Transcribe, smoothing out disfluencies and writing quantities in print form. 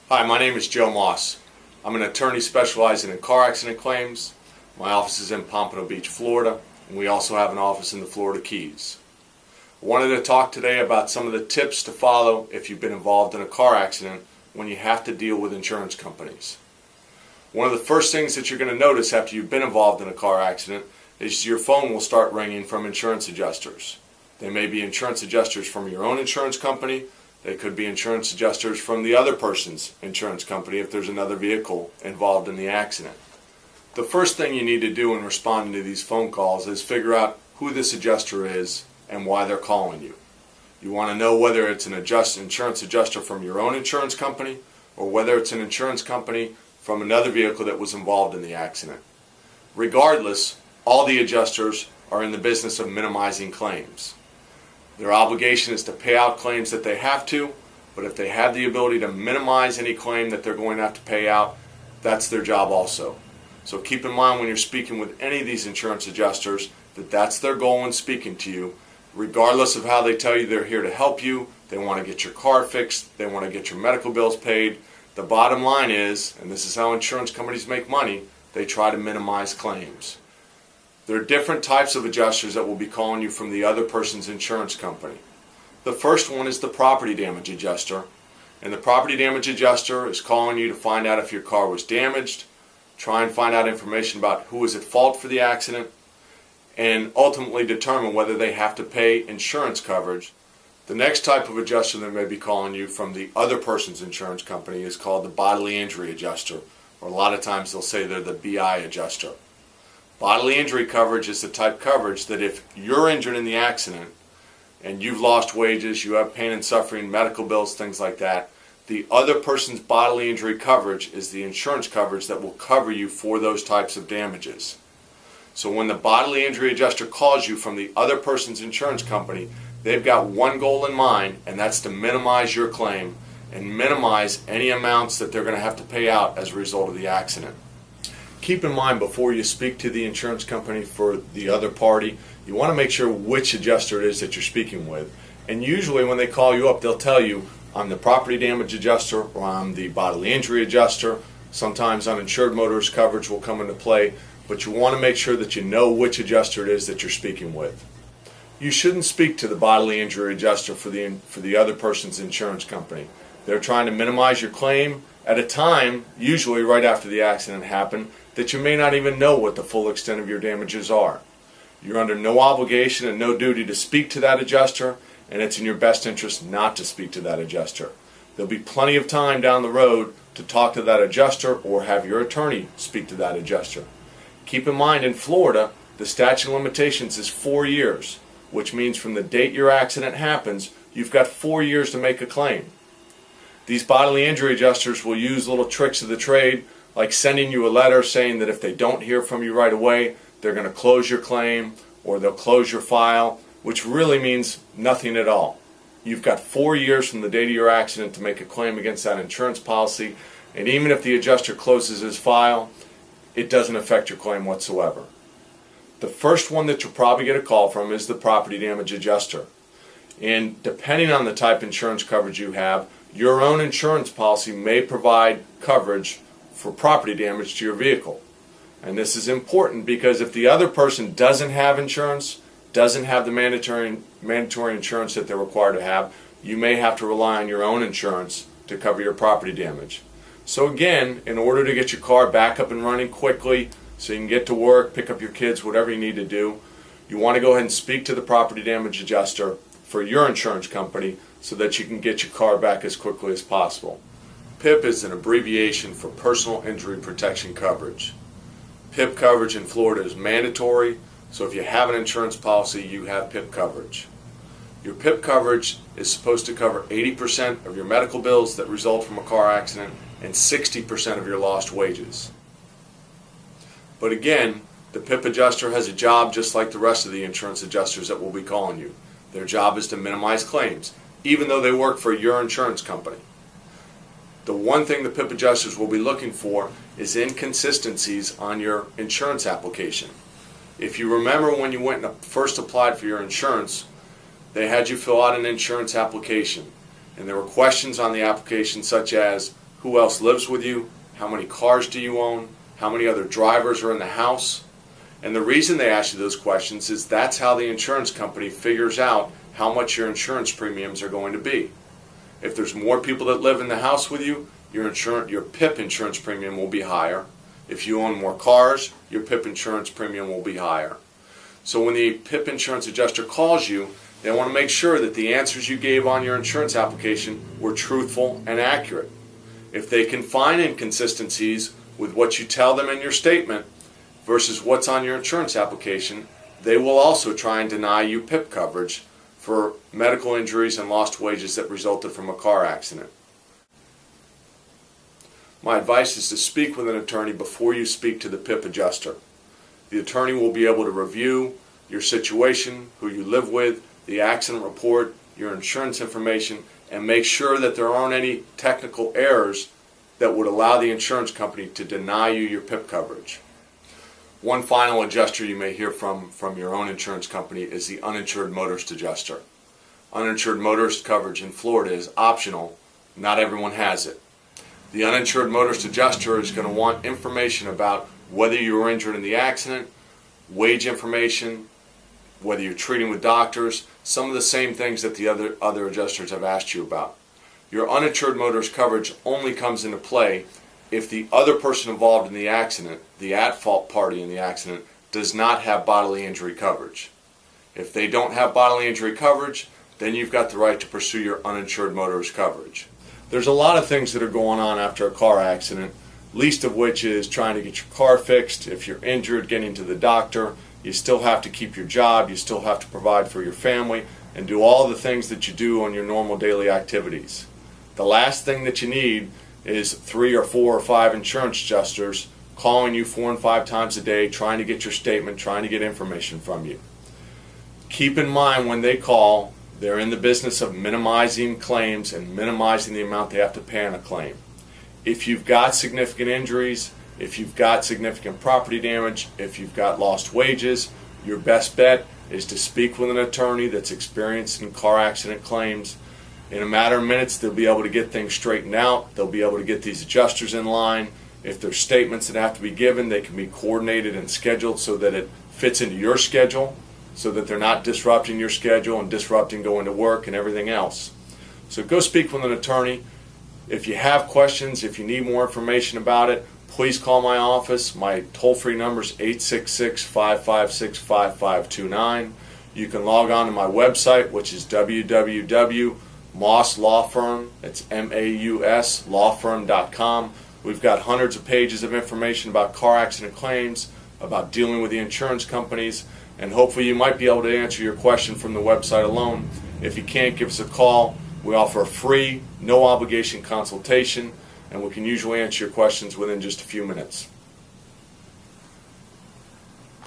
Hi, my name is Joe Moss. I'm an attorney specializing in car accident claims. My office is in Pompano Beach, Florida, and we also have an office in the Florida Keys. I wanted to talk today about some of the tips to follow if you've been involved in a car accident when you have to deal with insurance companies. One of the first things that you're going to notice after you've been involved in a car accident is your phone will start ringing from insurance adjusters. They may be insurance adjusters from your own insurance company. They could be insurance adjusters from the other person's insurance company if there's another vehicle involved in the accident. The first thing you need to do in responding to these phone calls is figure out who this adjuster is and why they're calling you. You want to know whether it's an insurance adjuster from your own insurance company or whether it's an insurance company from another vehicle that was involved in the accident. Regardless, all the adjusters are in the business of minimizing claims. Their obligation is to pay out claims that they have to, but if they have the ability to minimize any claim that they're going to have to pay out, that's their job also. So keep in mind when you're speaking with any of these insurance adjusters that that's their goal in speaking to you. Regardless of how they tell you they're here to help you, they want to get your car fixed, they want to get your medical bills paid. The bottom line is, and this is how insurance companies make money, they try to minimize claims. There are different types of adjusters that will be calling you from the other person's insurance company. The first one is the property damage adjuster. And the property damage adjuster is calling you to find out if your car was damaged, try and find out information about who was at fault for the accident, and ultimately determine whether they have to pay insurance coverage. The next type of adjuster that may be calling you from the other person's insurance company is called the bodily injury adjuster, or a lot of times they'll say they're the BI adjuster. Bodily injury coverage is the type coverage that if you're injured in the accident and you've lost wages, you have pain and suffering, medical bills, things like that, the other person's bodily injury coverage is the insurance coverage that will cover you for those types of damages. So when the bodily injury adjuster calls you from the other person's insurance company, they've got one goal in mind, and that's to minimize your claim and minimize any amounts that they're going to have to pay out as a result of the accident. Keep in mind before you speak to the insurance company for the other party, you want to make sure which adjuster it is that you're speaking with. And usually when they call you up, they'll tell you, I'm the property damage adjuster or I'm the bodily injury adjuster. Sometimes uninsured motorist coverage will come into play, but you want to make sure that you know which adjuster it is that you're speaking with. You shouldn't speak to the bodily injury adjuster for the other person's insurance company. They're trying to minimize your claim at a time, usually right after the accident happened, that you may not even know what the full extent of your damages are. You're under no obligation and no duty to speak to that adjuster, and it's in your best interest not to speak to that adjuster. There'll be plenty of time down the road to talk to that adjuster or have your attorney speak to that adjuster. Keep in mind in Florida, the statute of limitations is 4 years, which means from the date your accident happens, you've got 4 years to make a claim. These bodily injury adjusters will use little tricks of the trade, like sending you a letter saying that if they don't hear from you right away, they're going to close your claim or they'll close your file, which really means nothing at all. You've got 4 years from the date of your accident to make a claim against that insurance policy, and even if the adjuster closes his file, it doesn't affect your claim whatsoever. The first one that you'll probably get a call from is the property damage adjuster. And depending on the type of insurance coverage you have, your own insurance policy may provide coverage for property damage to your vehicle. And this is important because if the other person doesn't have insurance, doesn't have the mandatory insurance that they're required to have, you may have to rely on your own insurance to cover your property damage. So again, in order to get your car back up and running quickly so you can get to work, pick up your kids, whatever you need to do, you want to go ahead and speak to the property damage adjuster for your insurance company so that you can get your car back as quickly as possible. PIP is an abbreviation for Personal Injury Protection Coverage. PIP coverage in Florida is mandatory, so if you have an insurance policy, you have PIP coverage. Your PIP coverage is supposed to cover 80% of your medical bills that result from a car accident and 60% of your lost wages. But again, the PIP adjuster has a job just like the rest of the insurance adjusters that will be calling you. Their job is to minimize claims, even though they work for your insurance company. The one thing the PIP adjusters will be looking for is inconsistencies on your insurance application. If you remember when you went and first applied for your insurance, they had you fill out an insurance application. And there were questions on the application such as, who else lives with you, how many cars do you own, how many other drivers are in the house. And the reason they ask you those questions is that's how the insurance company figures out how much your insurance premiums are going to be. If there's more people that live in the house with you, your PIP insurance premium will be higher. If you own more cars, your PIP insurance premium will be higher. So when the PIP insurance adjuster calls you, they want to make sure that the answers you gave on your insurance application were truthful and accurate. If they can find inconsistencies with what you tell them in your statement versus what's on your insurance application, they will also try and deny you PIP coverage for medical injuries and lost wages that resulted from a car accident. My advice is to speak with an attorney before you speak to the PIP adjuster. The attorney will be able to review your situation, who you live with, the accident report, your insurance information, and make sure that there aren't any technical errors that would allow the insurance company to deny you your PIP coverage. One final adjuster you may hear from your own insurance company is the uninsured motorist adjuster. Uninsured motorist coverage in Florida is optional. Not everyone has it. The uninsured motorist adjuster is going to want information about whether you were injured in the accident, wage information, whether you're treating with doctors, some of the same things that the other adjusters have asked you about. Your uninsured motorist coverage only comes into play if the other person involved in the accident, the at-fault party in the accident, does not have bodily injury coverage. If they don't have bodily injury coverage, then you've got the right to pursue your uninsured motorist coverage. There's a lot of things that are going on after a car accident, least of which is trying to get your car fixed. If you're injured, getting to the doctor. You still have to keep your job, you still have to provide for your family, and do all the things that you do on your normal daily activities. The last thing that you need is 3 or 4 or 5 insurance adjusters calling you 4 and 5 times a day, trying to get your statement, trying to get information from you. Keep in mind when they call, they're in the business of minimizing claims and minimizing the amount they have to pay on a claim. If you've got significant injuries, if you've got significant property damage, if you've got lost wages, your best bet is to speak with an attorney that's experienced in car accident claims. In a matter of minutes, they'll be able to get things straightened out. They'll be able to get these adjusters in line. If there's statements that have to be given, they can be coordinated and scheduled so that it fits into your schedule, so that they're not disrupting your schedule and disrupting going to work and everything else. So go speak with an attorney. If you have questions, if you need more information about it, please call my office. My toll-free number is 866-556-5529. You can log on to my website, which is www.mauslawfirm, that's M-A-U-S, lawfirm.com. We've got hundreds of pages of information about car accident claims, about dealing with the insurance companies, and hopefully you might be able to answer your question from the website alone. If you can't, give us a call. We offer a free, no obligation consultation, and we can usually answer your questions within just a few minutes.